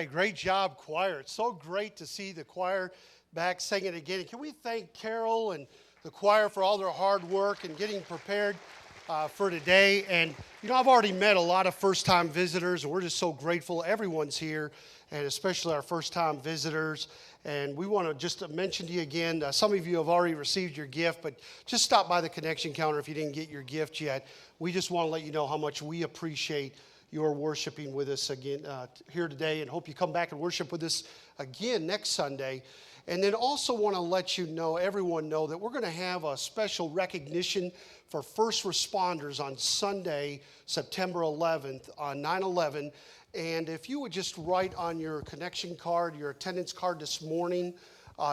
right, great job, choir. It's so great to see the choir back singing again. Can we thank Carol and the choir for all their hard work and getting prepared for today? And, you know, I've already met a lot of first-time visitors, and we're just so grateful everyone's here, and especially our first-time visitors. And we want to just mention to you again, some of you have already received your gift, but just stop by the connection counter if you didn't get your gift yet. We just want to let you know how much we appreciate your worshiping with us again here today, and hope you come back and worship with us again next Sunday. And then also want to let you know, everyone know, that we're going to have a special recognition for first responders on Sunday, September 11th, on 9/11. And if you would just write on your connection card, your attendance card this morning,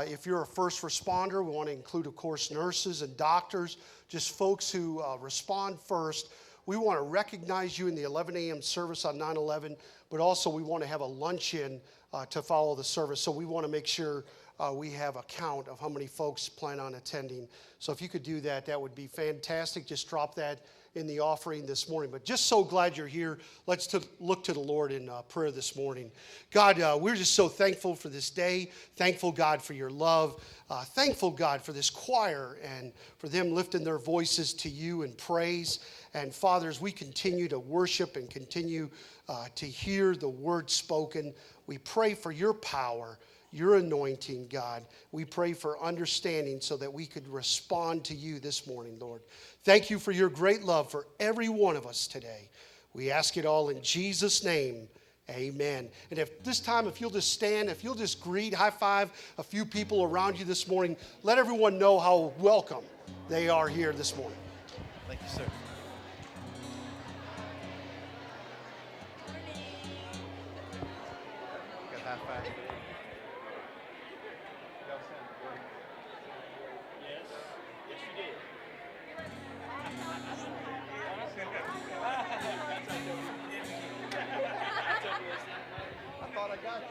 if you're a first responder, we want to include, of course, nurses and doctors, just folks who respond first. We want to recognize you in the 11 a.m. service on 9/11, but also we want to have a luncheon to follow the service. So we want to make sure we have a count of how many folks plan on attending. So if you could do that, that would be fantastic. Just drop that in the offering this morning. But just so glad you're here. Let's look to the Lord in prayer this morning. God, we're just so thankful for this day. Thankful, God, for your love. Thankful, God, for this choir and for them lifting their voices to you in praise. And Father, as we continue to worship and continue to hear the word spoken, we pray for your power, your anointing, God. We pray for understanding so that we could respond to you this morning, Lord. Thank you for your great love for every one of us today. We ask it all in Jesus' name. Amen. And if this time, if you'll just stand, if you'll just greet, high five a few people around you this morning, let everyone know how welcome they are here this morning. Thank you, sir. Got high five. I thought I got you.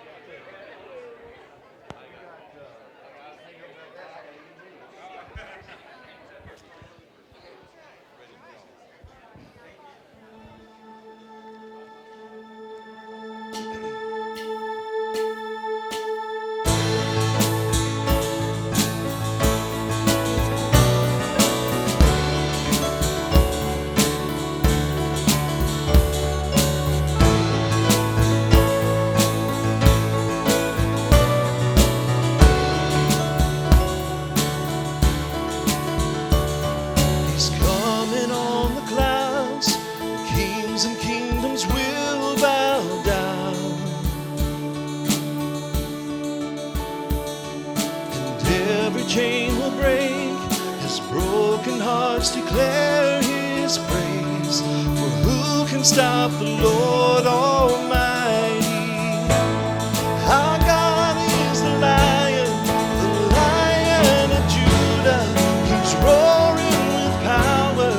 Declare his praise, for who can stop the Lord Almighty? Our God is the Lion of Judah. He's roaring with power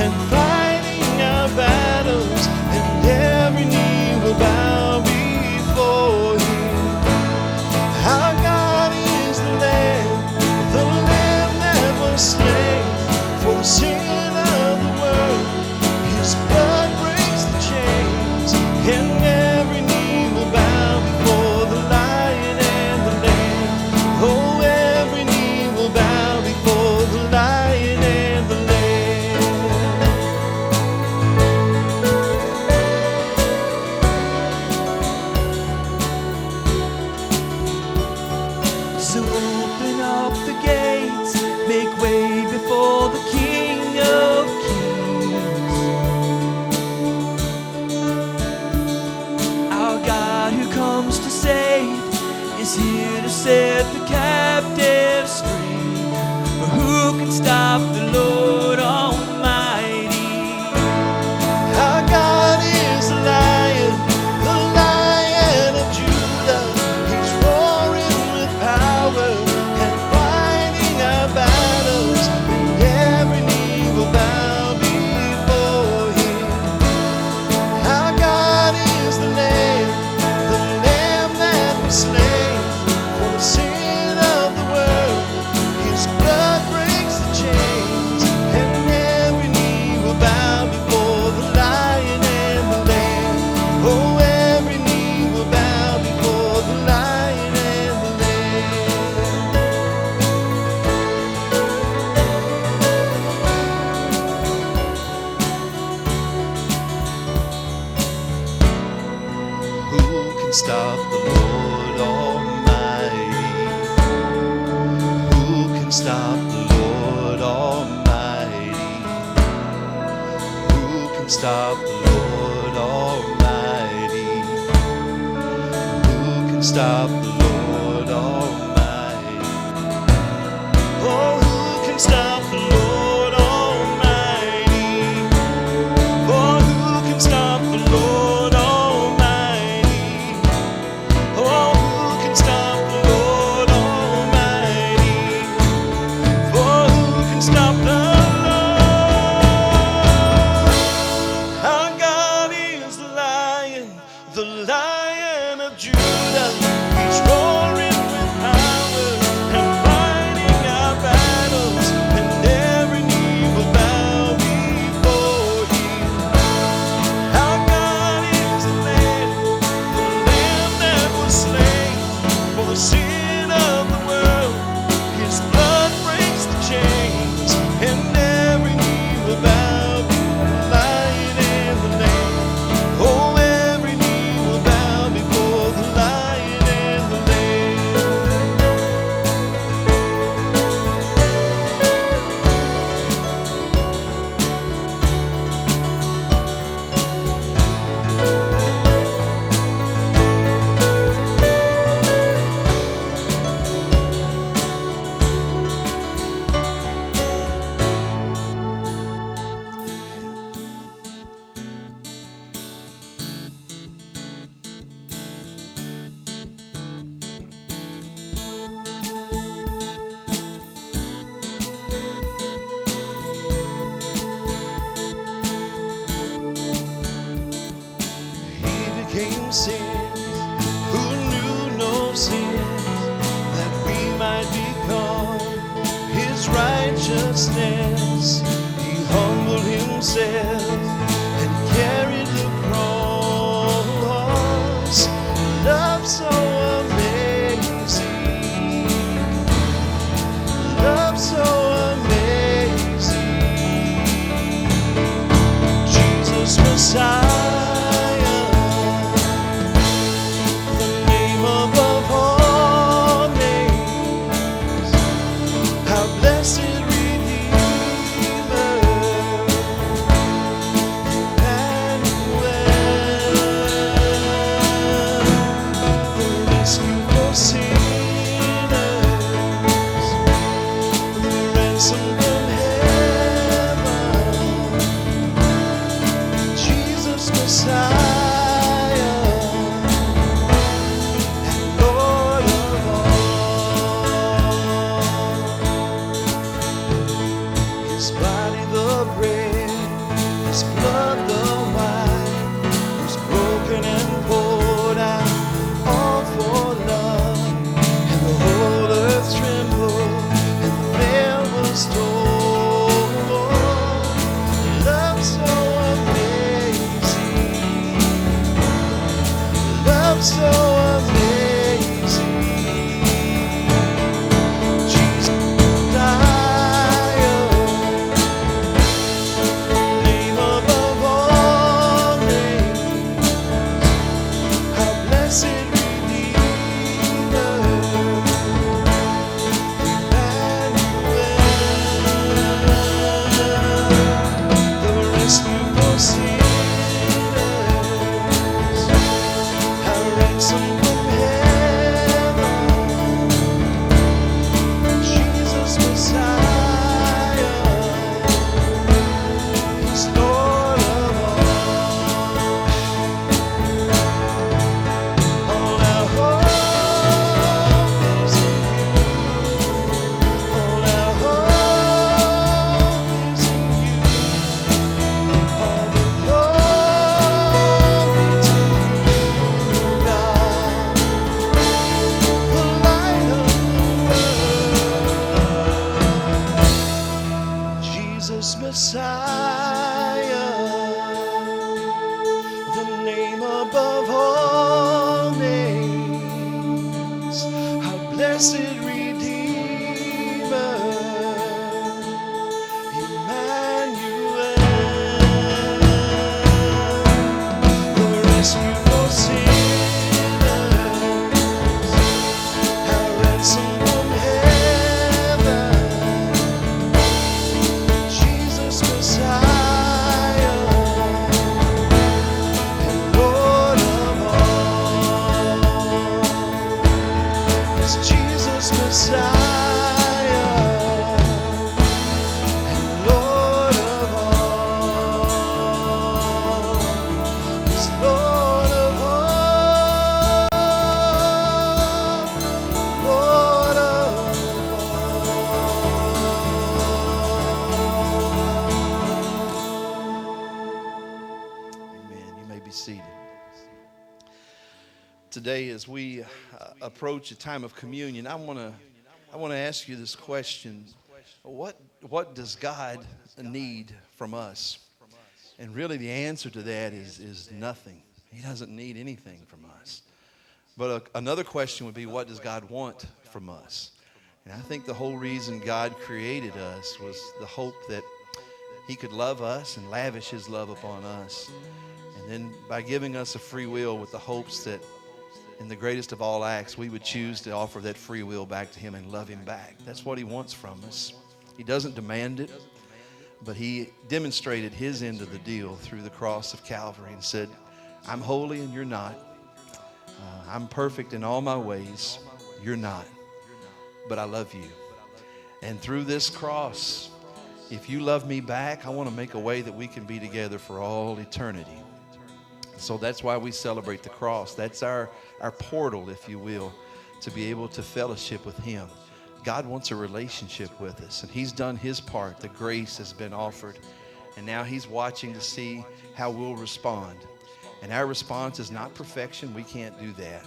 and fighting our battles, and every knee will bow before him. Our God is the Lamb that was slain for the sin of the world. His blood breaks the chains, and every knee will bow before the Lion and the Lamb. Oh, every knee will bow before the Lion and the Lamb. So open up the gates, make way before the King of Kings. Our God who comes to save is here to set the captives free. For who can stop the Lord Almighty? Our God is the Lion of Judah. He's roaring with power and fighting our battles, and every knee will bow before him. Our God is the Lamb that was slain for the sin of the world. His blood breaks the chains, can stop the Lord Almighty? Who can stop the Lord Almighty? Oh, who can stop the Lord Almighty? Oh, who can stop the Lord Almighty? Oh, who can stop the Lord Almighty? For who can stop the Lord? Our God is the Lion of Judah. He's roaring with power and fighting our battles, and every knee will bow before Him. Our God is the Lamb that was slain for the sin of the world. His blood breaks the chains, and every knee will bow before the Lion and the Lamb. Oh, every knee will bow before the Lion and the Lamb. He became sin, who knew no sin, that we might become His righteousness. He humbled Himself and carried the cross. Love so amazing, love so amazing. Jesus Messiah, the name above all names, our blessed Redeemer, Emmanuel, the rescue for sinners, the ransom from heaven, Jesus Messiah, and Lord of all. His body the bread, His blood the wine, was broken and poured out all for love, and the whole earth trembled, and the veil was torn. Love so amazing, love so amazing. Jesus died, name above all names, our blessed Redeemer, Emmanuel, the rescue for sinners, our ransom from heaven, Jesus Messiah, He's Lord of all. All our hope is in You. All our hope is in You. All the glory to You, God, the light of the world. Jesus Messiah, the name above all names, our blessed Redeemer, Emmanuel, the rescue for sinners, our ransom from heaven, Jesus Messiah. Today, as we approach a time of communion, I want to ask you this question: What does God need from us? And really, the answer to that is nothing. He doesn't need anything from us. But another question would be, what does God want from us? And I think the whole reason God created us was the hope that He could love us and lavish His love upon us. And then by giving us a free will with the hopes that in the greatest of all acts, we would choose to offer that free will back to Him and love Him back. That's what He wants from us. He doesn't demand it, but He demonstrated His end of the deal through the cross of Calvary and said, I'm holy and you're not. I'm perfect in all my ways. You're not. But I love you. And through this cross, if you love me back, I want to make a way that we can be together for all eternity. So that's why we celebrate the cross. That's our portal, if you will, to be able to fellowship with Him. God wants a relationship with us, and He's done His part. The grace has been offered, and now He's watching to see how we'll respond. And our response is not perfection. We can't do that.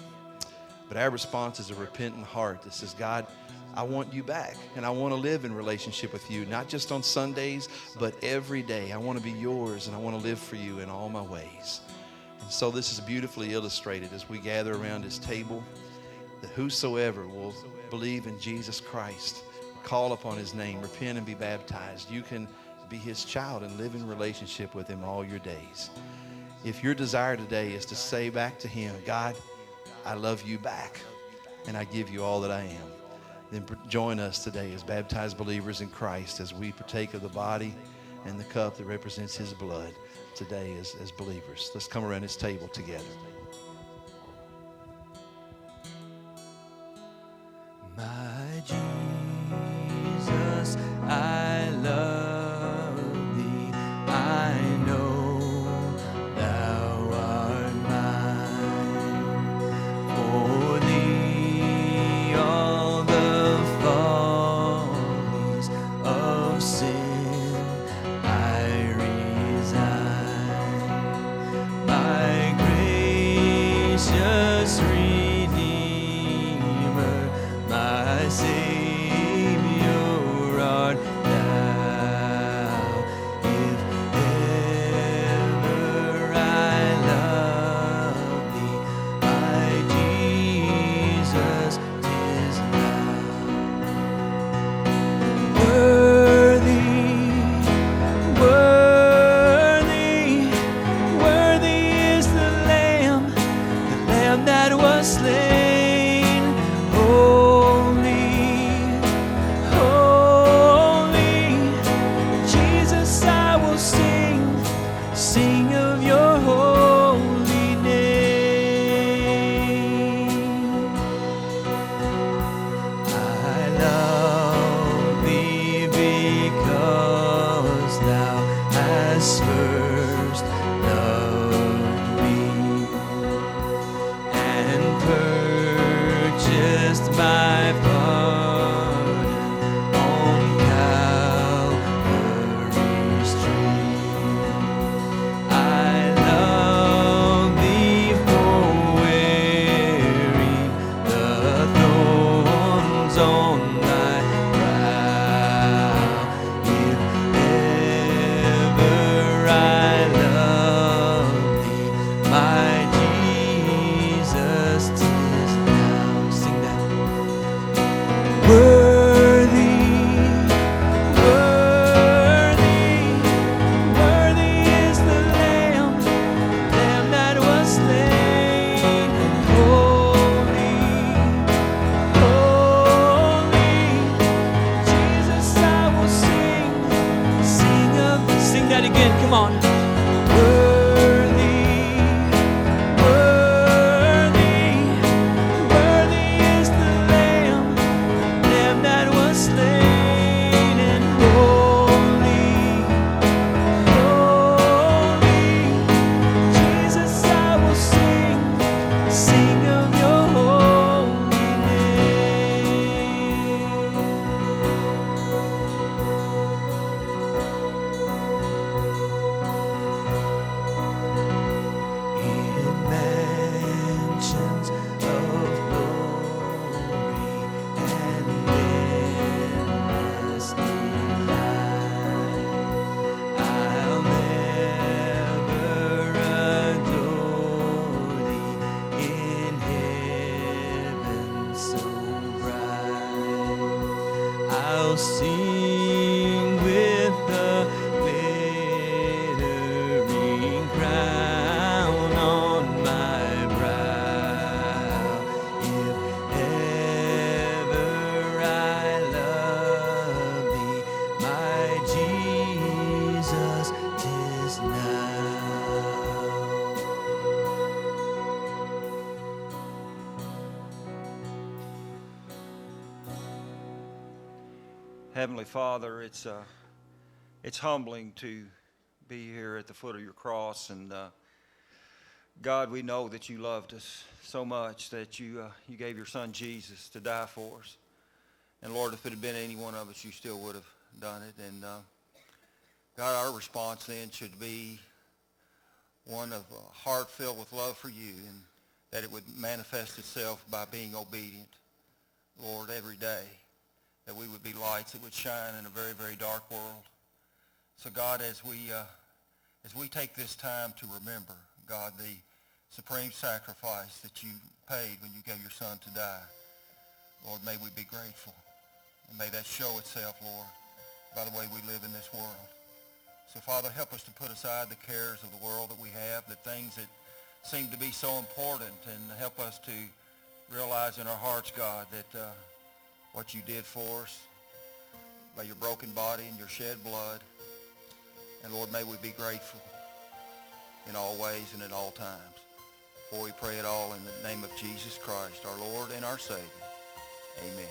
But our response is a repentant heart that says, God, I want you back, and I want to live in relationship with you, not just on Sundays, but every day. I want to be yours, and I want to live for you in all my ways. And so this is beautifully illustrated as we gather around His table, that whosoever will believe in Jesus Christ, call upon His name, repent and be baptized, you can be His child and live in relationship with Him all your days. If your desire today is to say back to Him, God, I love you back, and I give you all that I am, then join us today as baptized believers in Christ as we partake of the body and the cup that represents His blood today as believers. Let's come around His table together. My Jesus, I love Thee. I know Thou art mine. For Thee all the follies of sin I resign. My gracious Redeemer, my Savior art Thou. If ever I love Thee, my Jesus, 'tis Thou. Worthy, worthy, worthy is the Lamb that was slain. Holy, holy, Jesus, I will sing of your holy name. I love Thee because Thou hast first loved me and purchased my pardon on Calvary's tree. I love Thee for wearing the thorns on Thy brow. If ever I love Thee, my Jesus, 'tis Thou. Sing that. Worthy, worthy, worthy is the Lamb that was slain. Holy, holy, Jesus, I will sing that again. Come on. Worthy, worthy, worthy is the Lamb that was slain. And holy, holy, Jesus, I will sing of your holy name. Heavenly Father, it's humbling to be here at the foot of your cross, and God, we know that you loved us so much that you gave your son Jesus to die for us. And Lord, if it had been any one of us, you still would have done it. And God, our response then should be one of a heart filled with love for you, and that it would manifest itself by being obedient, Lord, every day, that we would be lights that would shine in a very, very dark world. So God, as we take this time to remember, God, the supreme sacrifice that you paid when you gave your son to die, Lord, may we be grateful. And may that show itself, Lord, by the way we live in this world. So, Father, help us to put aside the cares of the world that we have, the things that seem to be so important, and help us to realize in our hearts, God, that what you did for us by your broken body and your shed blood. And, Lord, may we be grateful in all ways and at all times. For we pray it all in the name of Jesus Christ, our Lord and our Savior. Amen.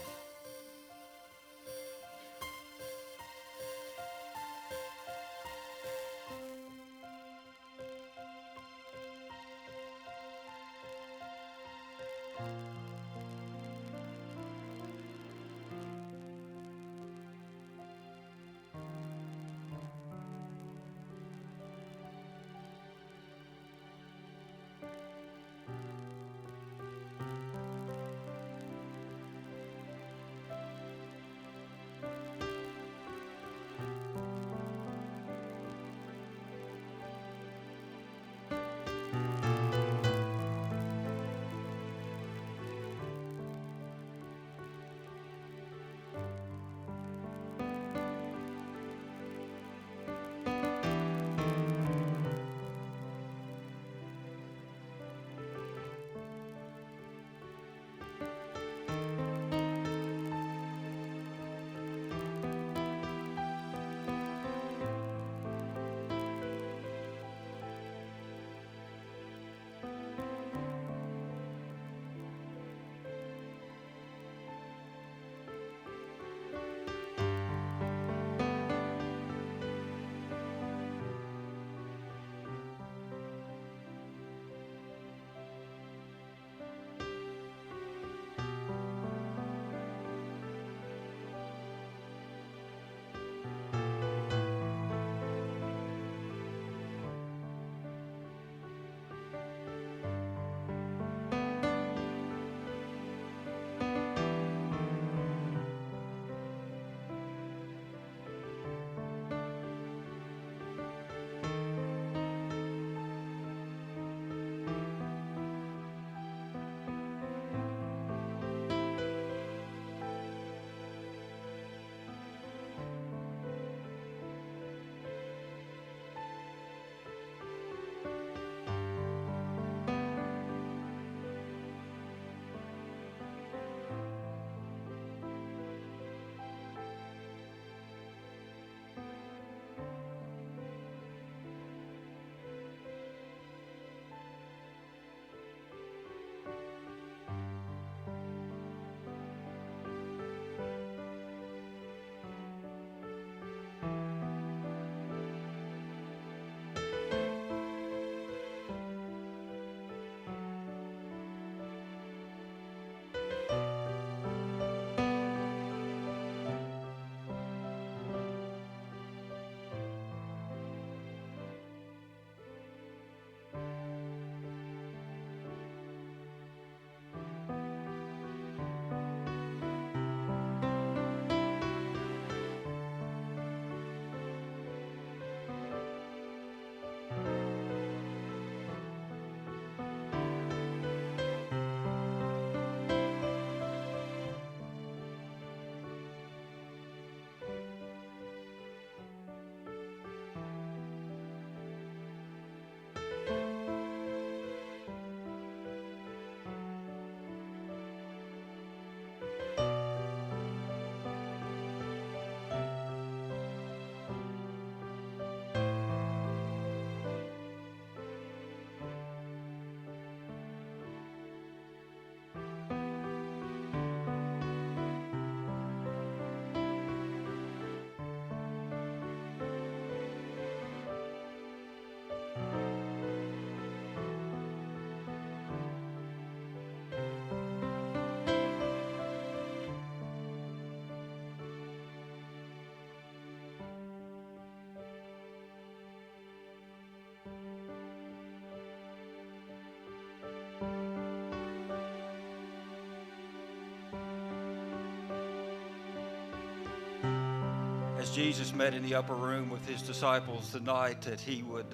Jesus met in the upper room with his disciples the night that he would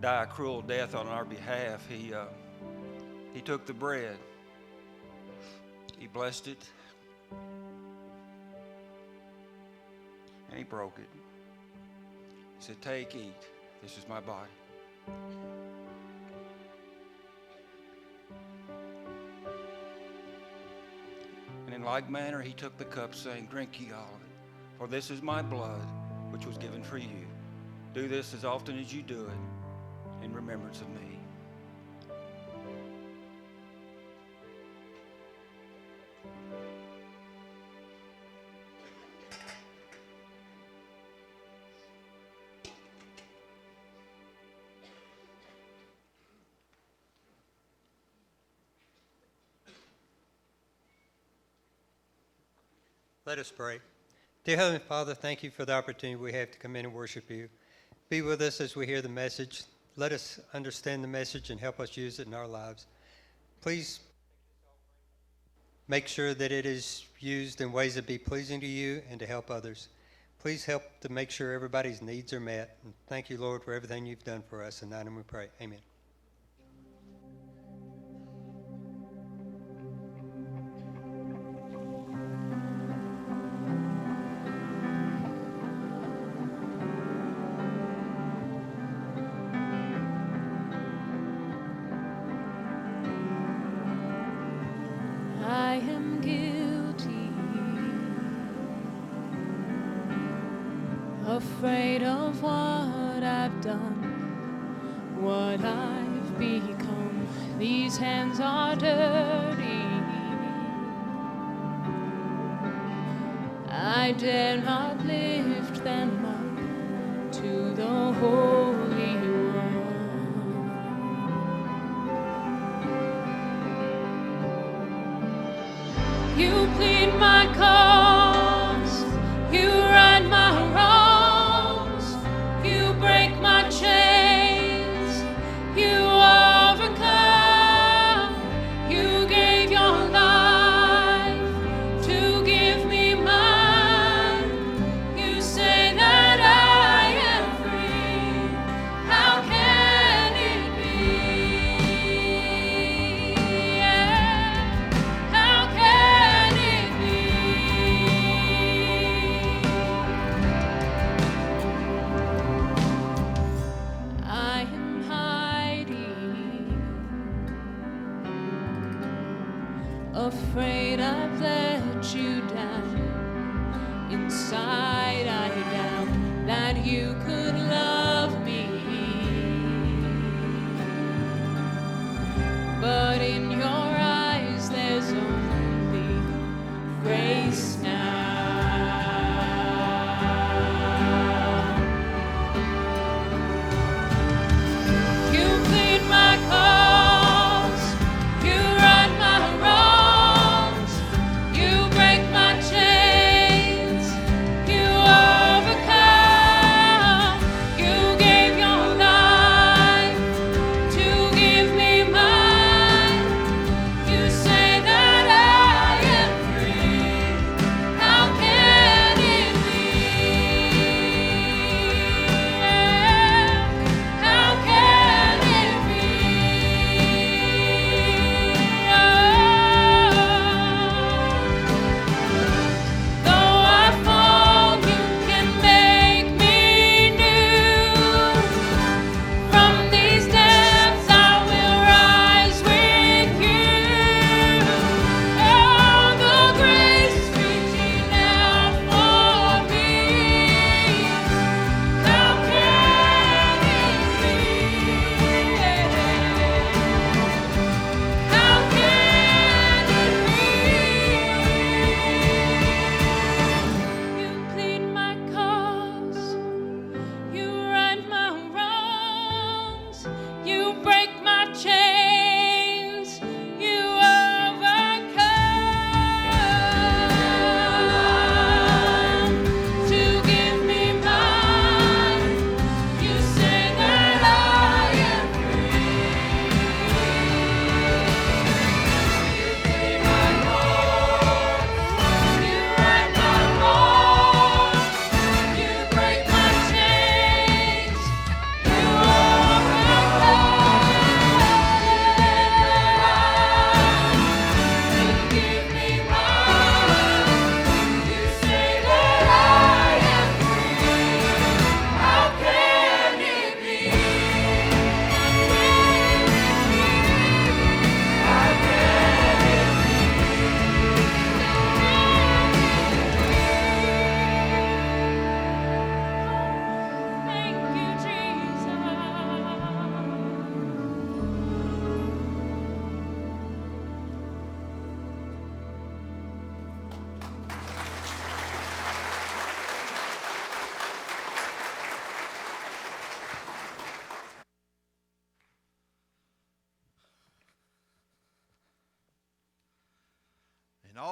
die a cruel death on our behalf, he took the bread, he blessed it, and he broke it. He said, "Take, eat, this is my body." And in like manner he took the cup, saying, "Drink ye all of it, for this is my blood, which was given for you. Do this as often as you do it in remembrance of me." Let us pray. Dear Heavenly Father, thank you for the opportunity we have to come in and worship you. Be with us as we hear the message. Let us understand the message and help us use it in our lives. Please make sure that it is used in ways that be pleasing to you and to help others. Please help to make sure everybody's needs are met. And thank you, Lord, for everything you've done for us. In thy name we pray. Amen. I am guilty, afraid of what I've done, what I've become. These hands are dirty. I dare not lift them up to the Holy One. You plead my cause, you right my wrongs, you break my chains, you overcome, you gave your life to give me mine, you say that I am free, how can it be? How can it be? I am hiding, afraid I've let you down. Inside I doubt that you could love me, but in your eyes there's only grace now. You plead my cause, you right my wrongs, you break my chains, you overcome,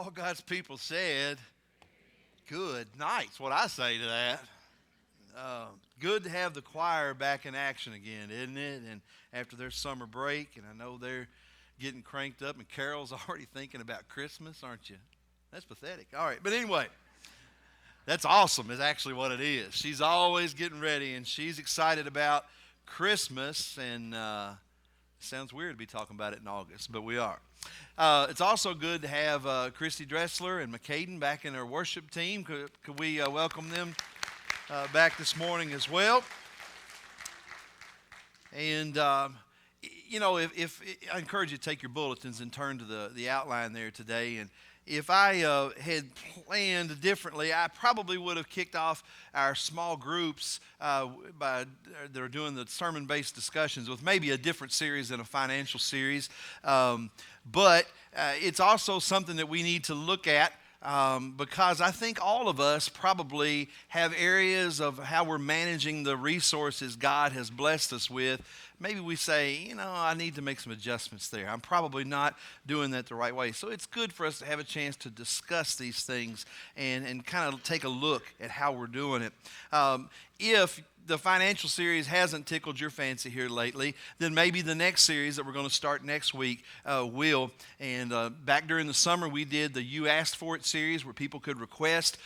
all God's people said, good night's what I say to that. Good to have the choir back in action again, isn't it? And after their summer break, and I know they're getting cranked up, and Carol's already thinking about Christmas, aren't you? That's pathetic. All right, but anyway, that's awesome is actually what it is. She's always getting ready, and she's excited about Christmas, and it sounds weird to be talking about it in August, but we are. It's also good to have Christy Dressler and McCaden back in our worship team. Could we welcome them back this morning as well? And you know, if I encourage you to take your bulletins and turn to the outline there today. And if I had planned differently, I probably would have kicked off our small groups that are doing the sermon-based discussions with maybe a different series than a financial series. But it's also something that we need to look at because I think all of us probably have areas of how we're managing the resources God has blessed us with. Maybe we say, you know, I need to make some adjustments there. I'm probably not doing that the right way. So it's good for us to have a chance to discuss these things and kind of take a look at how we're doing it. If the financial series hasn't tickled your fancy here lately, then maybe the next series that we're going to start next week will. And back during the summer, we did the You Asked For It series where people could request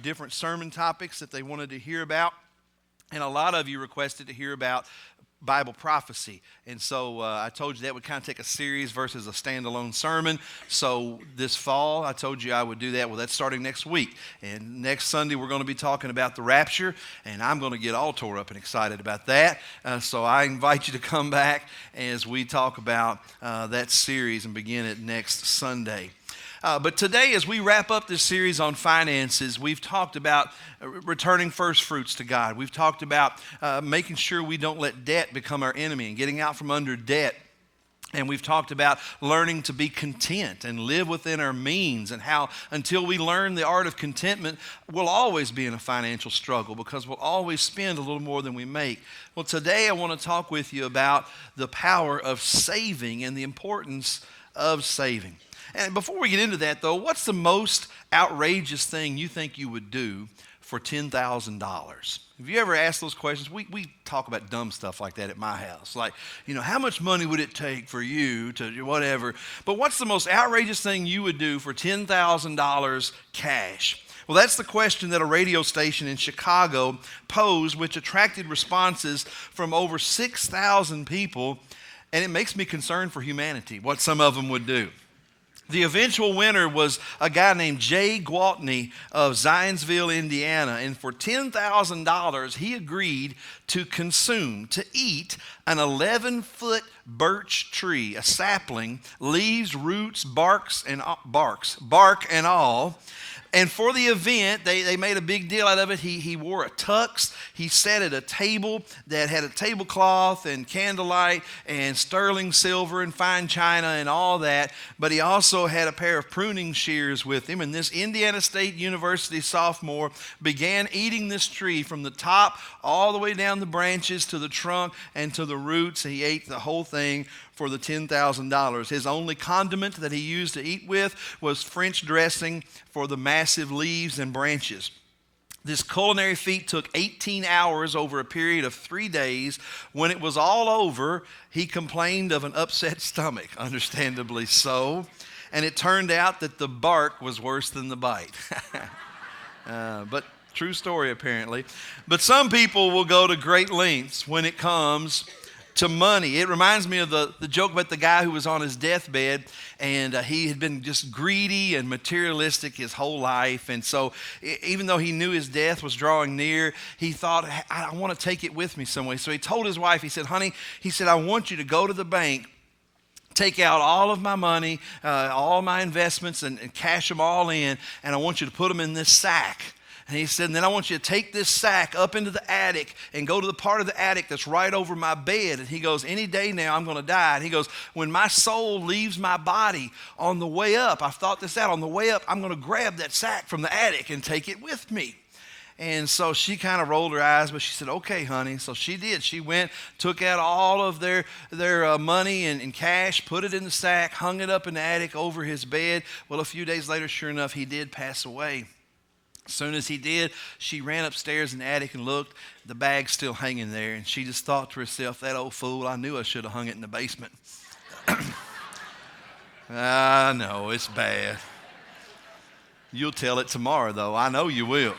different sermon topics that they wanted to hear about. And a lot of you requested to hear about Bible prophecy. And so I told you that would kind of take a series versus a standalone sermon. So this fall, I told you I would do that. Well, that's starting next week. And next Sunday, we're going to be talking about the rapture. And I'm going to get all tore up and excited about that. So I invite you to come back as we talk about that series and begin it next Sunday. But today, as we wrap up this series on finances, we've talked about returning first fruits to God. We've talked about making sure we don't let debt become our enemy and getting out from under debt. And we've talked about learning to be content and live within our means, and how until we learn the art of contentment, we'll always be in a financial struggle because we'll always spend a little more than we make. Well, today I want to talk with you about the power of saving and the importance of saving. And before we get into that, though, what's the most outrageous thing you think you would do for $10,000? Have you ever asked those questions? We talk about dumb stuff like that at my house. Like, you know, how much money would it take for you to do whatever? But what's the most outrageous thing you would do for $10,000 cash? Well, that's the question that a radio station in Chicago posed, which attracted responses from over 6,000 people. And it makes me concerned for humanity, what some of them would do. The eventual winner was a guy named Jay Gwaltney of Zionsville, Indiana. And for $10,000, he agreed to eat an 11-foot birch tree, a sapling, leaves, roots, bark and all. And for the event, they made a big deal out of it. He wore a tux. He sat at a table that had a tablecloth and candlelight and sterling silver and fine china and all that. But he also had a pair of pruning shears with him. And this Indiana State University sophomore began eating this tree from the top all the way down the branches to the trunk and to the roots. He ate the whole thing for the $10,000. His only condiment that he used to eat with was French dressing for the massive leaves and branches. This culinary feat took 18 hours over a period of 3 days. When it was all over, he complained of an upset stomach, understandably so. And it turned out that the bark was worse than the bite. But true story, apparently. But some people will go to great lengths when it comes to money. It reminds me of the joke about the guy who was on his deathbed, and he had been just greedy and materialistic his whole life. And so even though he knew his death was drawing near, he thought, I want to take it with me some way. So he told his wife, he said, honey, I want you to go to the bank, take out all of my money, all my investments, and cash them all in, and I want you to put them in this sack. And he said, and then I want you to take this sack up into the attic and go to the part of the attic that's right over my bed. And he goes, any day now I'm going to die. And he goes, when my soul leaves my body on the way up, I've thought this out, on the way up, I'm going to grab that sack from the attic and take it with me. And so she kind of rolled her eyes, but she said, okay, honey. So she did. She went, took out all of their money and cash, put it in the sack, hung it up in the attic over his bed. Well, a few days later, sure enough, he did pass away. As soon as he did, she ran upstairs in the attic and looked. The bag's still hanging there. And she just thought to herself, that old fool, I knew I should have hung it in the basement. I know, it's bad. You'll tell it tomorrow, though. I know you will.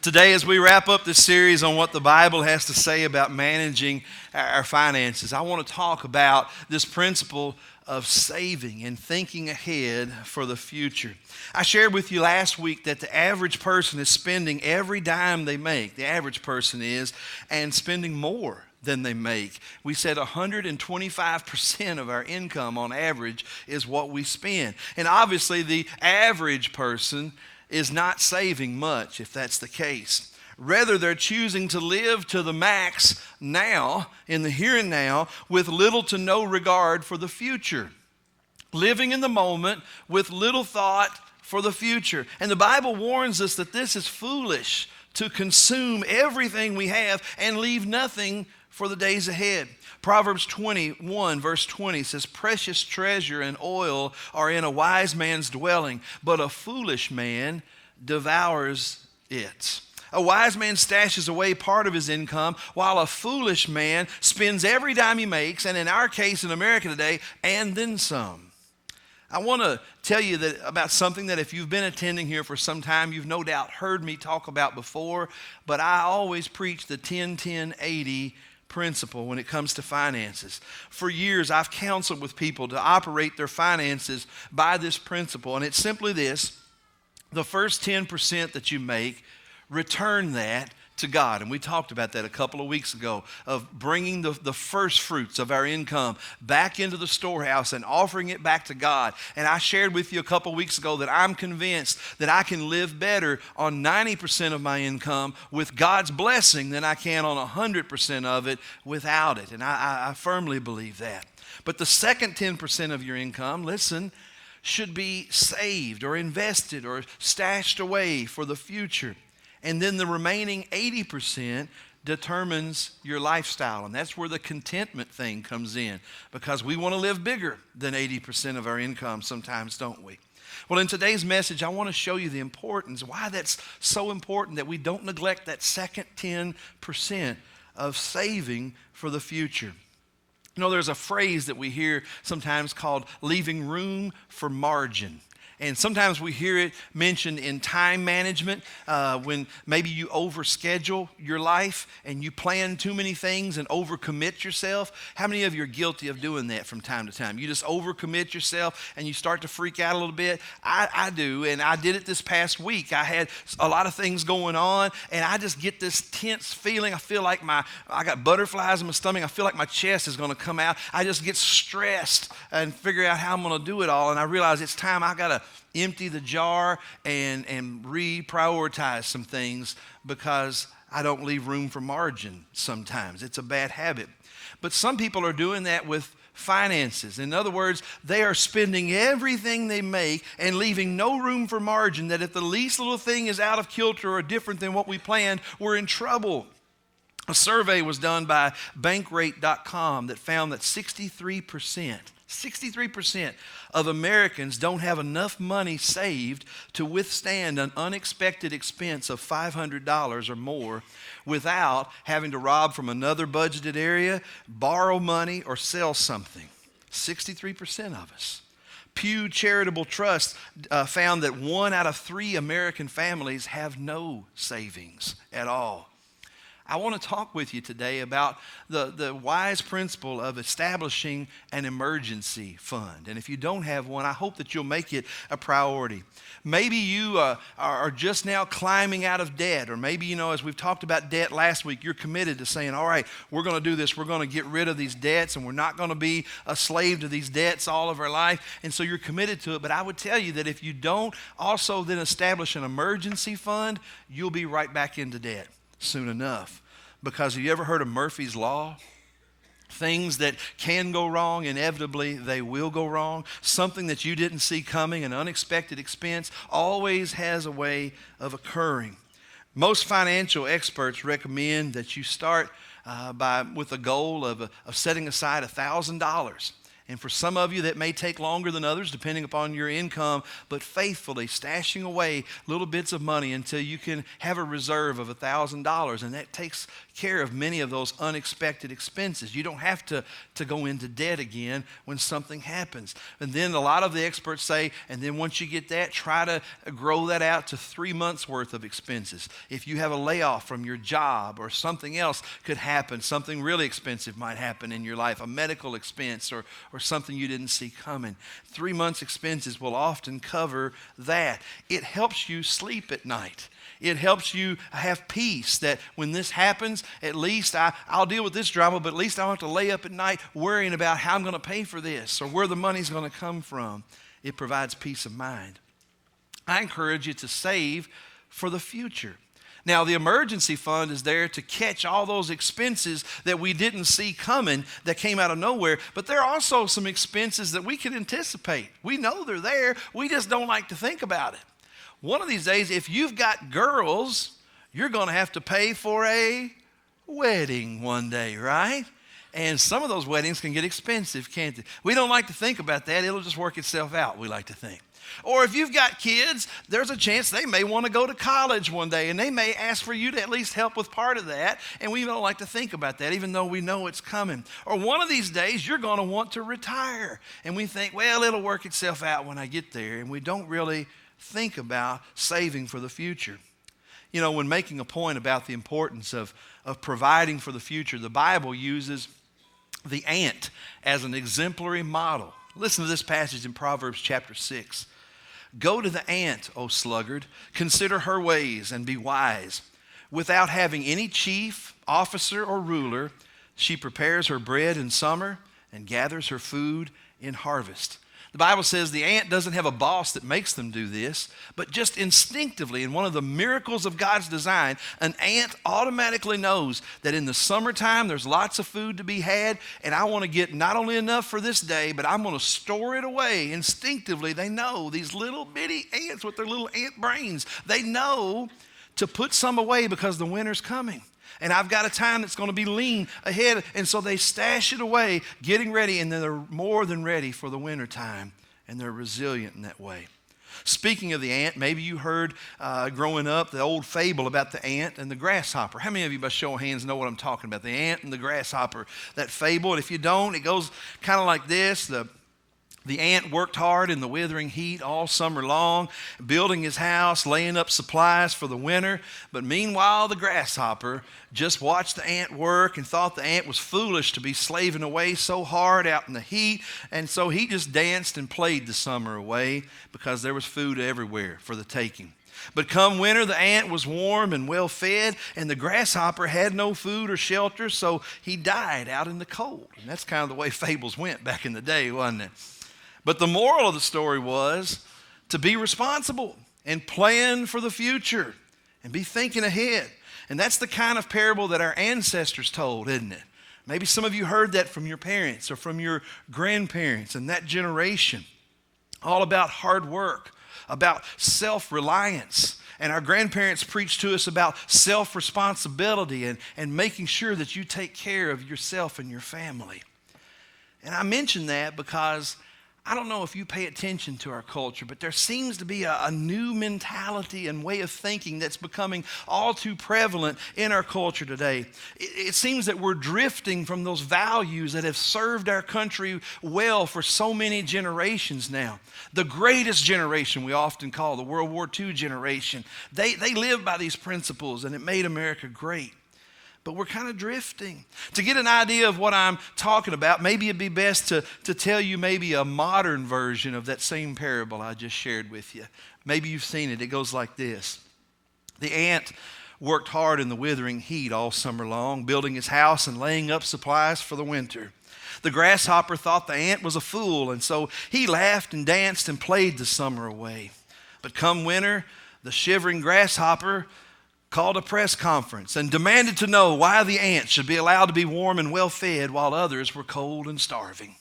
Today, as we wrap up this series on what the Bible has to say about managing our finances, I want to talk about this principle of saving and thinking ahead for the future. I shared with you last week that the average person is spending every dime they make, the average person is, and spending more than they make. We said 125% of our income on average is what we spend. And obviously the average person is not saving much if that's the case. Rather, they're choosing to live to the max now, in the here and now, with little to no regard for the future. Living in the moment with little thought for the future. And the Bible warns us that this is foolish, to consume everything we have and leave nothing for the days ahead. Proverbs 21 verse 20 says, precious treasure and oil are in a wise man's dwelling, but a foolish man devours it. A wise man stashes away part of his income, while a foolish man spends every dime he makes, and in our case in America today, and then some. I want to tell you about something that if you've been attending here for some time, you've no doubt heard me talk about before, but I always preach the 10-10-80 principle when it comes to finances. For years, I've counseled with people to operate their finances by this principle, and it's simply this: the first 10% that you make, return that to God. And we talked about that a couple of weeks ago, of bringing the first fruits of our income back into the storehouse and offering it back to God. And I shared with you a couple of weeks ago that I'm convinced that I can live better on 90% of my income with God's blessing than I can on 100% of it without it. And I firmly believe that. But the second 10% of your income, listen, should be saved or invested or stashed away for the future. And then the remaining 80% determines your lifestyle. And that's where the contentment thing comes in, because we want to live bigger than 80% of our income sometimes, don't we? Well, in today's message, I want to show you the importance, why that's so important that we don't neglect that second 10% of saving for the future. You know, there's a phrase that we hear sometimes called leaving room for margin. And sometimes we hear it mentioned in time management, when maybe you overschedule your life and you plan too many things and overcommit yourself. How many of you are guilty of doing that from time to time? You just overcommit yourself and you start to freak out a little bit. I do, and I did it this past week. I had a lot of things going on, and I just get this tense feeling. I feel like I got butterflies in my stomach. I feel like my chest is going to come out. I just get stressed and figure out how I'm going to do it all, and I realize it's time I got to empty the jar and reprioritize some things, because I don't leave room for margin sometimes. It's a bad habit. But some people are doing that with finances. In other words, they are spending everything they make and leaving no room for margin, that if the least little thing is out of kilter or different than what we planned, we're in trouble. A survey was done by Bankrate.com that found that 63% of Americans don't have enough money saved to withstand an unexpected expense of $500 or more without having to rob from another budgeted area, borrow money, or sell something. 63% of us. Pew Charitable Trust found that 1 out of 3 American families have no savings at all. I want to talk with you today about the wise principle of establishing an emergency fund. And if you don't have one, I hope that you'll make it a priority. Maybe you are just now climbing out of debt, or maybe, as we've talked about debt last week, you're committed to saying, all right, we're going to do this. We're going to get rid of these debts, and we're not going to be a slave to these debts all of our life. And so you're committed to it. But I would tell you that if you don't also then establish an emergency fund, you'll be right back into debt soon enough. Because have you ever heard of Murphy's Law? Things that can go wrong, inevitably they will go wrong. Something that you didn't see coming, an unexpected expense, always has a way of occurring. Most financial experts recommend that you start with a goal of setting aside $1,000. And for some of you, that may take longer than others, depending upon your income, but faithfully stashing away little bits of money until you can have a reserve of $1,000. And that takes care of many of those unexpected expenses. You don't have to go into debt again when something happens. And then a lot of the experts say, and then once you get that, try to grow that out to 3 months worth of expenses. If you have a layoff from your job or something else could happen, something really expensive might happen in your life, a medical expense or something you didn't see coming. 3 months expenses will often cover that. It helps you sleep at night. It helps you have peace that when this happens, at least I'll deal with this drama, but at least I don't have to lay up at night worrying about how I'm going to pay for this or where the money's going to come from. It provides peace of mind. I encourage you to save for the future. Now, the emergency fund is there to catch all those expenses that we didn't see coming that came out of nowhere, but there are also some expenses that we can anticipate. We know they're there, we just don't like to think about it. One of these days, if you've got girls, you're going to have to pay for a wedding one day, right? And some of those weddings can get expensive, can't they? We don't like to think about that. It'll just work itself out, we like to think. Or if you've got kids, there's a chance they may want to go to college one day, and they may ask for you to at least help with part of that, and we don't like to think about that, even though we know it's coming. Or one of these days, you're going to want to retire, and we think, well, it'll work itself out when I get there, and we don't really think about saving for the future. You know, when making a point about the importance of providing for the future, the Bible uses the ant as an exemplary model. Listen to this passage in Proverbs chapter 6. Go to the ant, O sluggard, consider her ways and be wise. Without having any chief, officer, or ruler, she prepares her bread in summer and gathers her food in harvest. The Bible says the ant doesn't have a boss that makes them do this, but just instinctively, in one of the miracles of God's design, an ant automatically knows that in the summertime there's lots of food to be had, and I want to get not only enough for this day, but I'm going to store it away. Instinctively, they know, these little bitty ants with their little ant brains, they know to put some away because the winter's coming. And I've got a time that's going to be lean ahead. And so they stash it away, getting ready, and then they're more than ready for the winter time. And they're resilient in that way. Speaking of the ant, maybe you heard growing up the old fable about the ant and the grasshopper. How many of you, by show of hands, know what I'm talking about? The ant and the grasshopper, that fable. And if you don't, it goes kind of like this. The ant worked hard in the withering heat all summer long, building his house, laying up supplies for the winter. But meanwhile, the grasshopper just watched the ant work and thought the ant was foolish to be slaving away so hard out in the heat. And so he just danced and played the summer away because there was food everywhere for the taking. But come winter, the ant was warm and well fed, and the grasshopper had no food or shelter, so he died out in the cold. And that's kind of the way fables went back in the day, wasn't it? But the moral of the story was to be responsible and plan for the future and be thinking ahead. And that's the kind of parable that our ancestors told, isn't it? Maybe some of you heard that from your parents or from your grandparents and that generation. All about hard work, about self-reliance. And our grandparents preached to us about self-responsibility and making sure that you take care of yourself and your family. And I mention that because I don't know if you pay attention to our culture, but there seems to be a new mentality and way of thinking that's becoming all too prevalent in our culture today. It seems that we're drifting from those values that have served our country well for so many generations now. The greatest generation we often call the World War II generation. They lived by these principles, and it made America great. But we're kind of drifting. To get an idea of what I'm talking about, maybe it'd be best to tell you maybe a modern version of that same parable I just shared with you. Maybe you've seen it. It goes like this. The ant worked hard in the withering heat all summer long, building his house and laying up supplies for the winter. The grasshopper thought the ant was a fool, and so he laughed and danced and played the summer away. But come winter, the shivering grasshopper called a press conference and demanded to know why the ants should be allowed to be warm and well fed while others were cold and starving.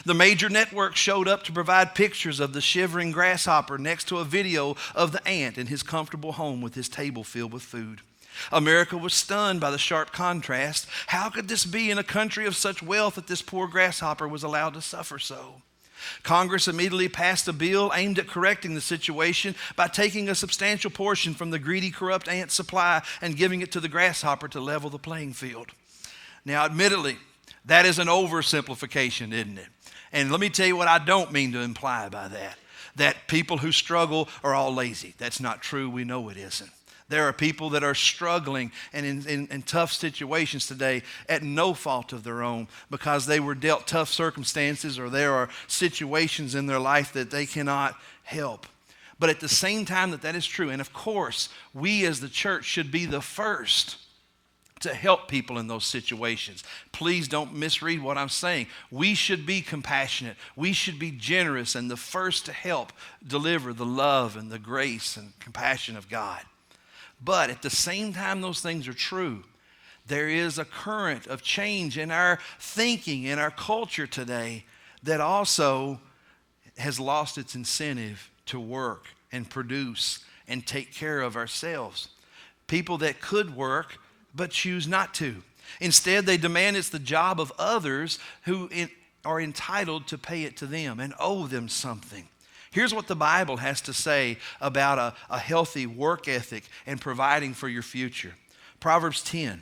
The major networks showed up to provide pictures of the shivering grasshopper next to a video of the ant in his comfortable home with his table filled with food. America was stunned by the sharp contrast. How could this be in a country of such wealth that this poor grasshopper was allowed to suffer so? Congress immediately passed a bill aimed at correcting the situation by taking a substantial portion from the greedy, corrupt ant supply and giving it to the grasshopper to level the playing field. Now, admittedly, that is an oversimplification, isn't it? And let me tell you what I don't mean to imply by that. That people who struggle are all lazy. That's not true. We know it isn't. There are people that are struggling and in tough situations today at no fault of their own because they were dealt tough circumstances or there are situations in their life that they cannot help. But at the same time that is true, and of course, we as the church should be the first to help people in those situations. Please don't misread what I'm saying. We should be compassionate. We should be generous and the first to help deliver the love and the grace and compassion of God. But at the same time those things are true, there is a current of change in our thinking, in our culture today that also has lost its incentive to work and produce and take care of ourselves. People that could work but choose not to. Instead, they demand it's the job of others who are entitled to pay it to them and owe them something. Here's what the Bible has to say about a healthy work ethic and providing for your future. Proverbs 10,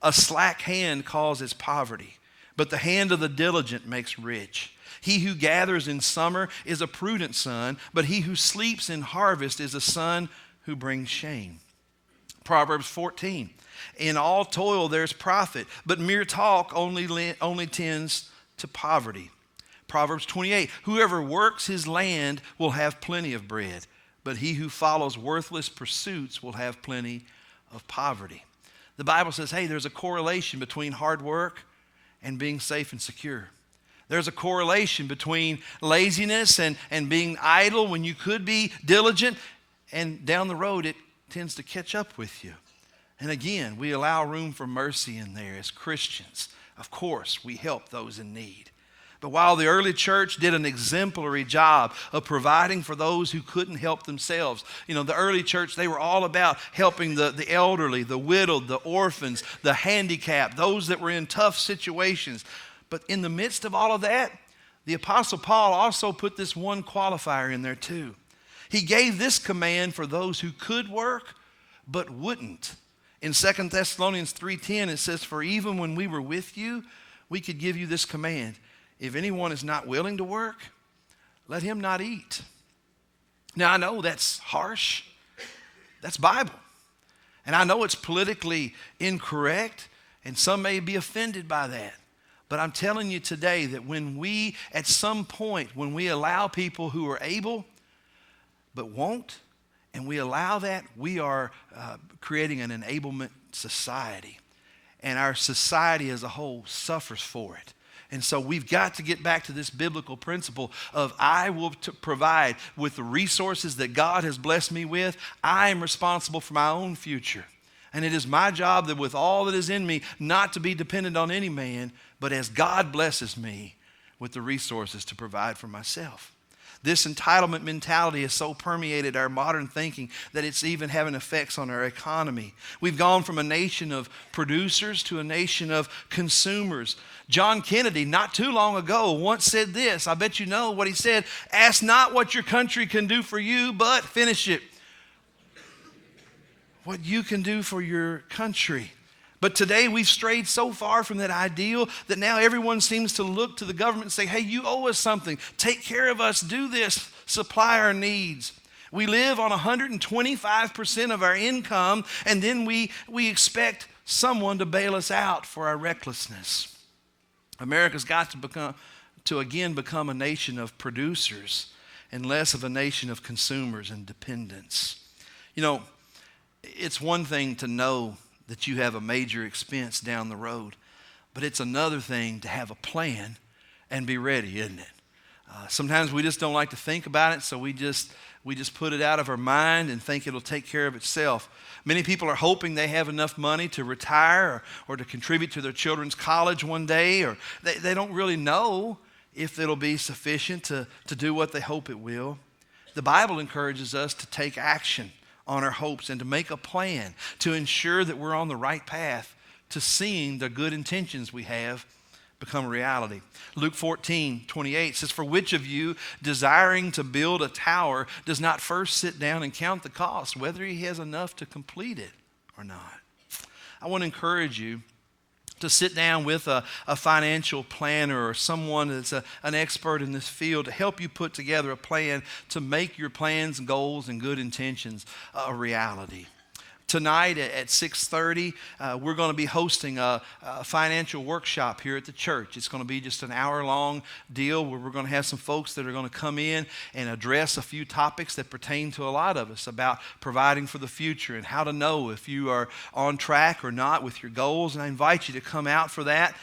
a slack hand causes poverty, but the hand of the diligent makes rich. He who gathers in summer is a prudent son, but he who sleeps in harvest is a son who brings shame. Proverbs 14, in all toil there's profit, but mere talk only tends to poverty. Proverbs 28, whoever works his land will have plenty of bread, but he who follows worthless pursuits will have plenty of poverty. The Bible says, hey, there's a correlation between hard work and being safe and secure. There's a correlation between laziness and being idle when you could be diligent, and down the road it tends to catch up with you. And again, we allow room for mercy in there as Christians. Of course, we help those in need. But while the early church did an exemplary job of providing for those who couldn't help themselves, the early church, they were all about helping the elderly, the widowed, the orphans, the handicapped, those that were in tough situations. But in the midst of all of that, the Apostle Paul also put this one qualifier in there too. He gave this command for those who could work but wouldn't. In 2 Thessalonians 3:10, it says, for even when we were with you, we could give you this command. If anyone is not willing to work, let him not eat. Now, I know that's harsh. That's Bible. And I know it's politically incorrect, and some may be offended by that. But I'm telling you today that when we, at some point, when we allow people who are able but won't, and we allow that, we are creating an enablement society. And our society as a whole suffers for it. And so we've got to get back to this biblical principle of I will provide with the resources that God has blessed me with. I am responsible for my own future. And it is my job that with all that is in me, not to be dependent on any man, but as God blesses me with the resources to provide for myself. This entitlement mentality has so permeated our modern thinking that it's even having effects on our economy. We've gone from a nation of producers to a nation of consumers. John Kennedy, not too long ago, once said this. I bet you know what he said. Ask not what your country can do for you, but finish it. What you can do for your country. But today we've strayed so far from that ideal that now everyone seems to look to the government and say, hey, you owe us something. Take care of us. Do this. Supply our needs. We live on 125% of our income, and then we expect someone to bail us out for our recklessness. America's got to again become a nation of producers and less of a nation of consumers and dependents. It's one thing to know that you have a major expense down the road, but it's another thing to have a plan and be ready, isn't it? Sometimes we just don't like to think about it, so we just put it out of our mind and think it'll take care of itself. Many people are hoping they have enough money to retire or to contribute to their children's college one day, or they don't really know if it'll be sufficient to do what they hope it will. The Bible encourages us to take action on our hopes and to make a plan to ensure that we're on the right path to seeing the good intentions we have become a reality. Luke 14:28 says, "For which of you, desiring to build a tower, does not first sit down and count the cost, whether he has enough to complete it or not?" I want to encourage you to sit down with a financial planner or someone that's an expert in this field to help you put together a plan to make your plans, goals, and good intentions a reality. Tonight at 6:30, we're going to be hosting a financial workshop here at the church. It's going to be just an hour-long deal where we're going to have some folks that are going to come in and address a few topics that pertain to a lot of us about providing for the future and how to know if you are on track or not with your goals. And I invite you to come out for that.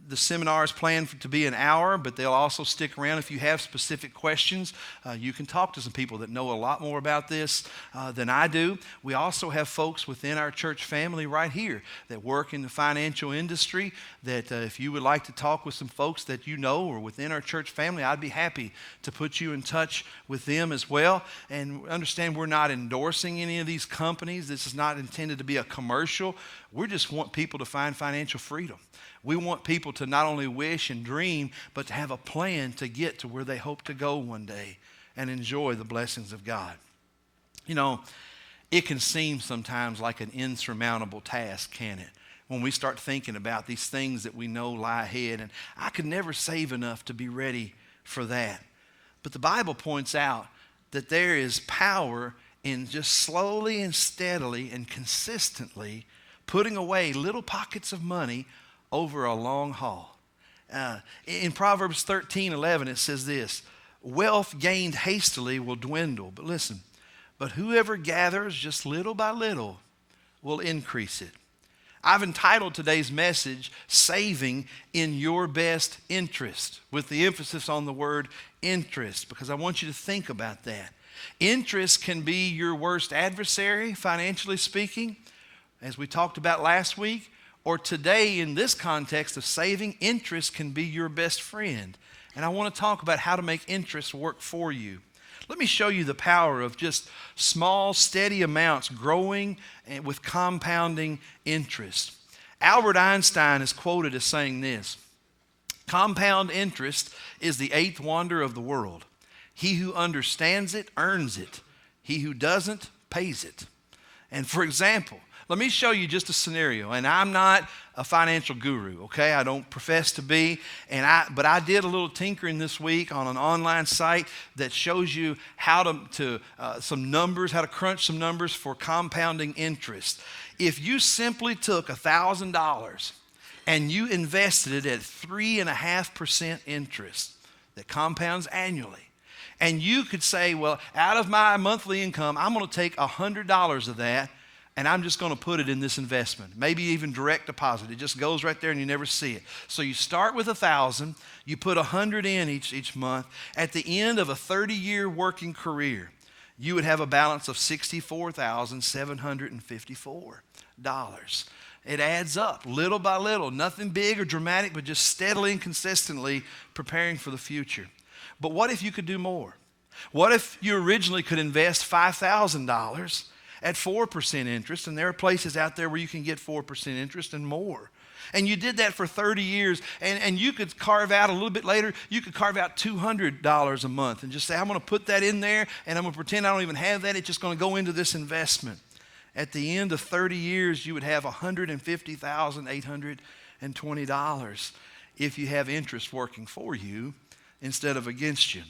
The seminar is planned to be an hour, but they'll also stick around. If you have specific questions, you can talk to some people that know a lot more about this than I do. We also have folks within our church family right here that work in the financial industry that if you would like to talk with some folks that you know or within our church family, I'd be happy to put you in touch with them as well. And understand we're not endorsing any of these companies. This is not intended to be a commercial. We just want people to find financial freedom. We want people to not only wish and dream, but to have a plan to get to where they hope to go one day and enjoy the blessings of God. You know, it can seem sometimes like an insurmountable task, can it? When we start thinking about these things that we know lie ahead, and I could never save enough to be ready for that. But the Bible points out that there is power in just slowly and steadily and consistently putting away little pockets of money over a long haul. In Proverbs 13:11, it says this: "Wealth gained hastily will dwindle." But listen, "But whoever gathers just little by little will increase it." I've entitled today's message, "Saving in Your Best Interest," with the emphasis on the word interest, because I want you to think about that. Interest can be your worst adversary, financially speaking, as we talked about last week. Or today, in this context of saving, interest can be your best friend. And I want to talk about how to make interest work for you. Let me show you the power of just small, steady amounts growing with compounding interest. Albert Einstein is quoted as saying this: "Compound interest is the eighth wonder of the world. He who understands it earns it. He who doesn't pays it." And for example, let me show you just a scenario, and I'm not a financial guru, okay? I don't profess to be, but I did a little tinkering this week on an online site that shows you how to some numbers, how to crunch some numbers for compounding interest. If you simply took $1,000 and you invested it at 3.5% interest that compounds annually, and you could say, well, out of my monthly income, I'm going to take $100 of that, and I'm just going to put it in this investment, maybe even direct deposit. It just goes right there and you never see it. So you start with $1,000, you put $100 in each month. At the end of a 30-year working career, you would have a balance of $64,754. It adds up little by little, nothing big or dramatic, but just steadily and consistently preparing for the future. But what if you could do more? What if you originally could invest $5,000 at 4% interest, and there are places out there where you can get 4% interest and more. And you did that for 30 years, and you could carve out a little bit later, you could carve out $200 a month and just say, I'm going to put that in there, and I'm going to pretend I don't even have that. It's just going to go into this investment. At the end of 30 years, you would have $150,820 if you have interest working for you instead of against you.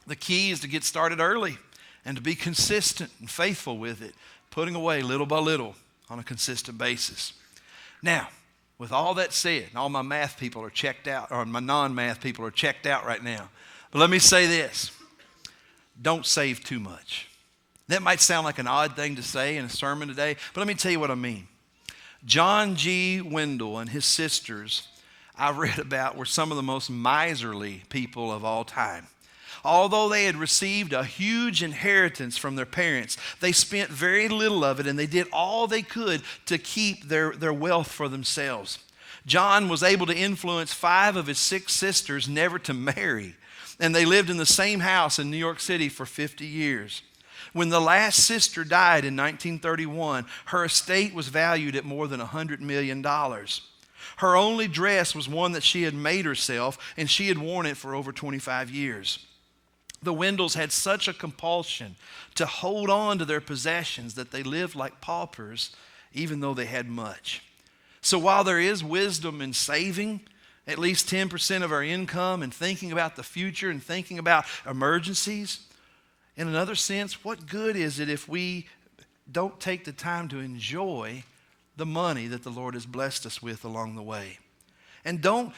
The key is to get started early and to be consistent and faithful with it, putting away little by little on a consistent basis. Now, with all that said, and all my math people are checked out, or my non-math people are checked out right now, but let me say this: don't save too much. That might sound like an odd thing to say in a sermon today, but let me tell you what I mean. John G. Wendell and his sisters I read about were some of the most miserly people of all time. Although they had received a huge inheritance from their parents, they spent very little of it, and they did all they could to keep their wealth for themselves. John was able to influence 5 of his 6 sisters never to marry, and they lived in the same house in New York City for 50 years. When the last sister died in 1931, her estate was valued at more than $100 million. Her only dress was one that she had made herself, and she had worn it for over 25 years. The Wendells had such a compulsion to hold on to their possessions that they lived like paupers, even though they had much. So while there is wisdom in saving at least 10% of our income and thinking about the future and thinking about emergencies, in another sense, what good is it if we don't take the time to enjoy the money that the Lord has blessed us with along the way? And don't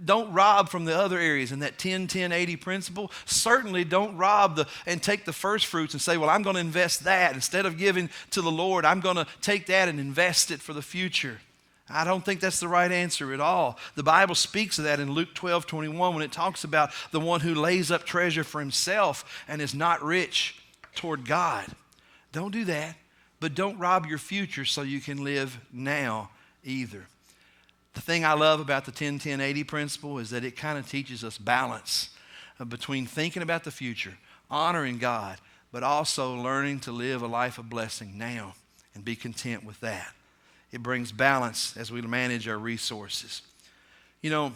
rob from the other areas in that 10-10-80 principle. Certainly don't rob and take the first fruits and say, well, I'm going to invest that. Instead of giving to the Lord, I'm going to take that and invest it for the future. I don't think that's the right answer at all. The Bible speaks of that in Luke 12:21 when it talks about the one who lays up treasure for himself and is not rich toward God. Don't do that, but don't rob your future so you can live now either. The thing I love about the 10-10-80 principle is that it kind of teaches us balance between thinking about the future, honoring God, but also learning to live a life of blessing now and be content with that. It brings balance as we manage our resources. You know,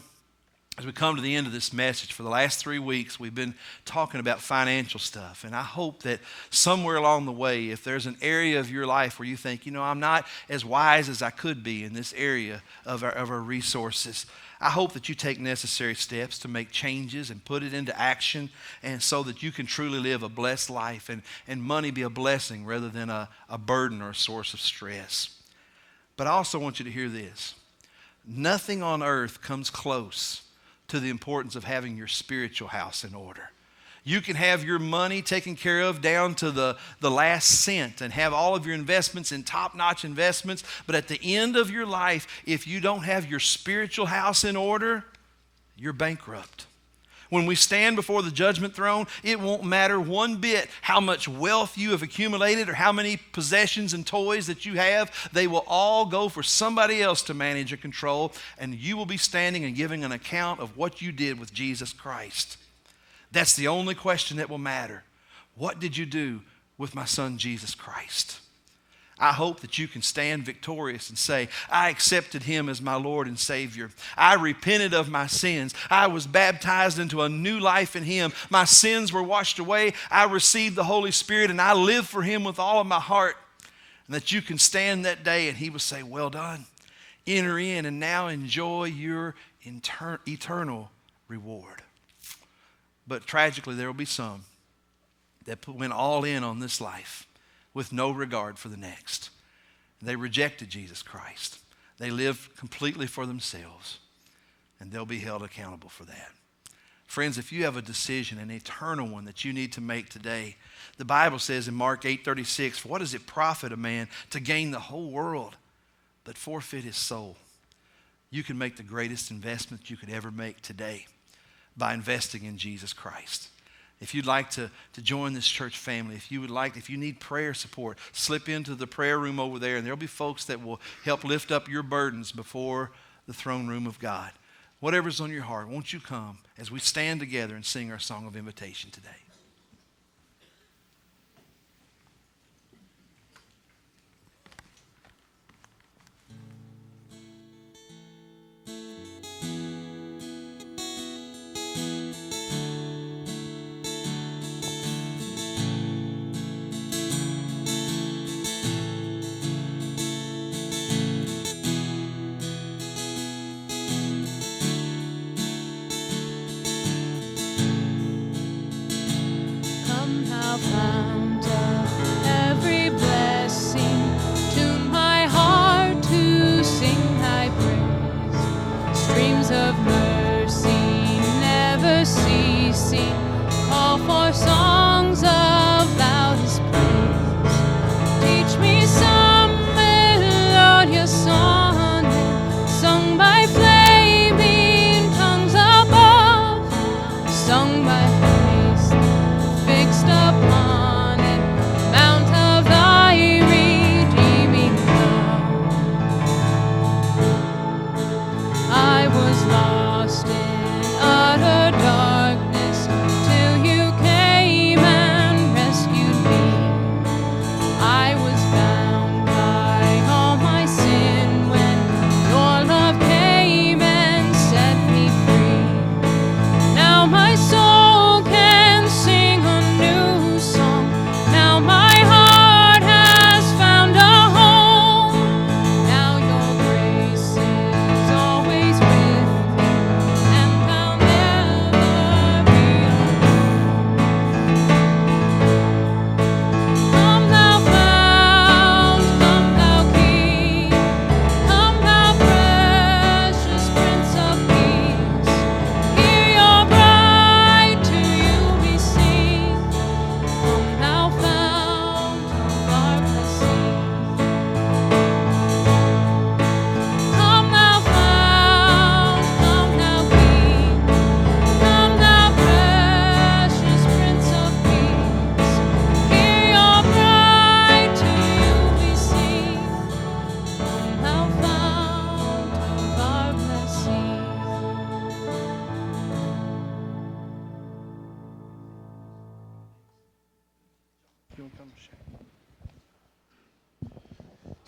as we come to the end of this message, for the last 3 weeks, we've been talking about financial stuff. And I hope that somewhere along the way, if there's an area of your life where you think, you know, I'm not as wise as I could be in this area of our resources, I hope that you take necessary steps to make changes and put it into action, and so that you can truly live a blessed life and money be a blessing rather than a burden or a source of stress. But I also want you to hear this. Nothing on earth comes close to the importance of having your spiritual house in order. You can have your money taken care of down to the last cent and have all of your investments in top-notch investments, but at the end of your life, if you don't have your spiritual house in order, you're bankrupt. When we stand before the judgment throne, it won't matter one bit how much wealth you have accumulated or how many possessions and toys that you have. They will all go for somebody else to manage and control, and you will be standing and giving an account of what you did with Jesus Christ. That's the only question that will matter. What did you do with my son Jesus Christ? I hope that you can stand victorious and say, I accepted him as my Lord and Savior. I repented of my sins. I was baptized into a new life in him. My sins were washed away. I received the Holy Spirit, and I live for him with all of my heart. And that you can stand that day and he will say, well done. Enter in and now enjoy your eternal reward. But tragically, there will be some that went all in on this life with no regard for the next. They rejected Jesus Christ. They lived completely for themselves, and they'll be held accountable for that. Friends, if you have a decision, an eternal one that you need to make today, the Bible says in Mark 8:36, what does it profit a man to gain the whole world but forfeit his soul? You can make the greatest investment you could ever make today by investing in Jesus Christ. If you'd like to join this church family, if you need prayer support, slip into the prayer room over there, and there'll be folks that will help lift up your burdens before the throne room of God. Whatever's on your heart, won't you come as we stand together and sing our song of invitation today?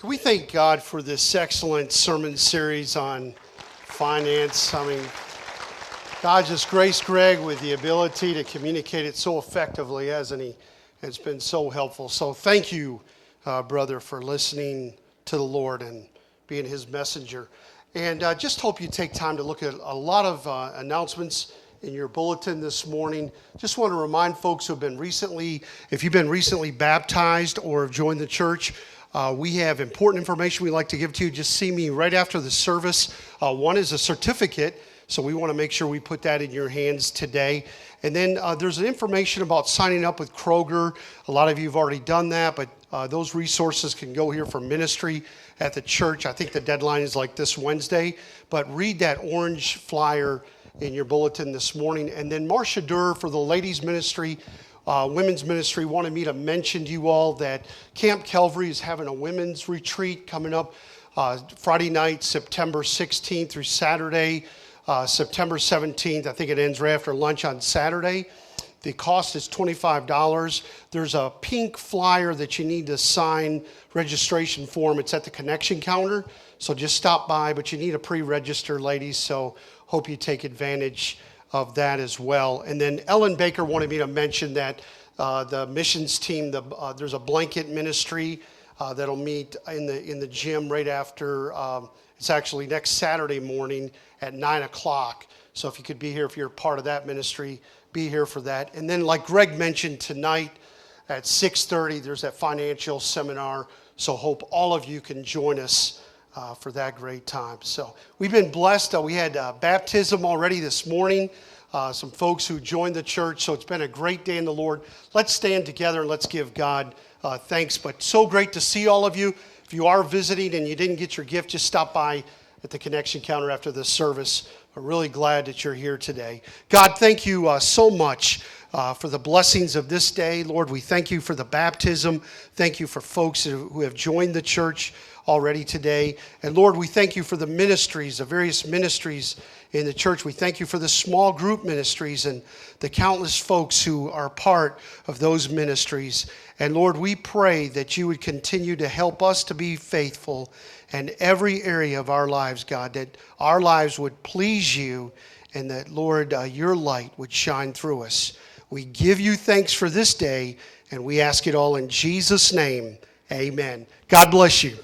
Can we thank God for this excellent sermon series on finance? I mean, God just graced Greg with the ability to communicate it so effectively, hasn't he? It's been so helpful. So thank you, brother, for listening to the Lord and being his messenger. And just hope you take time to look at a lot of announcements in your bulletin this morning. Just want to remind folks who have been recently, if you've been recently baptized or have joined the church, we have important information we'd like to give to you. Just see me right after the service. One is a certificate, so we want to make sure we put that in your hands today. And then there's information about signing up with Kroger. A lot of you have already done that, but those resources can go here for ministry at the church. I think the deadline is like this Wednesday, but read that orange flyer in your bulletin this morning. And then Marcia Durr for the ladies ministry, women's ministry, wanted me to mention to you all that Camp Calvary is having a women's retreat coming up Friday night, September 16th through Saturday, September 17th. I think it ends right after lunch on Saturday. The cost is $25. There's a pink flyer that you need to sign registration form. It's at the connection counter, so just stop by, but you need to pre-register, ladies, so hope you take advantage of that as well. And then Ellen Baker wanted me to mention that the missions team, there's a blanket ministry that'll meet in the gym right after. It's actually next Saturday morning at 9 o'clock. So if you could be here, if you're part of that ministry, be here for that. And then like Greg mentioned tonight at 6:30, there's that financial seminar. So hope all of you can join us for that great time. So we've been blessed. We had baptism already this morning. Some folks who joined the church. So it's been a great day in the Lord. Let's stand together and let's give God thanks. But so great to see all of you. If you are visiting and you didn't get your gift, just stop by at the connection counter after the service. We're really glad that you're here today. God, thank you so much for the blessings of this day. Lord, we thank you for the baptism. Thank you for folks who have joined the church already today. And Lord, we thank you for the ministries, the various ministries in the church. We thank you for the small group ministries and the countless folks who are part of those ministries. And Lord, we pray that you would continue to help us to be faithful in every area of our lives, God, that our lives would please you and that, Lord, your light would shine through us. We give you thanks for this day, and we ask it all in Jesus' name. Amen. God bless you.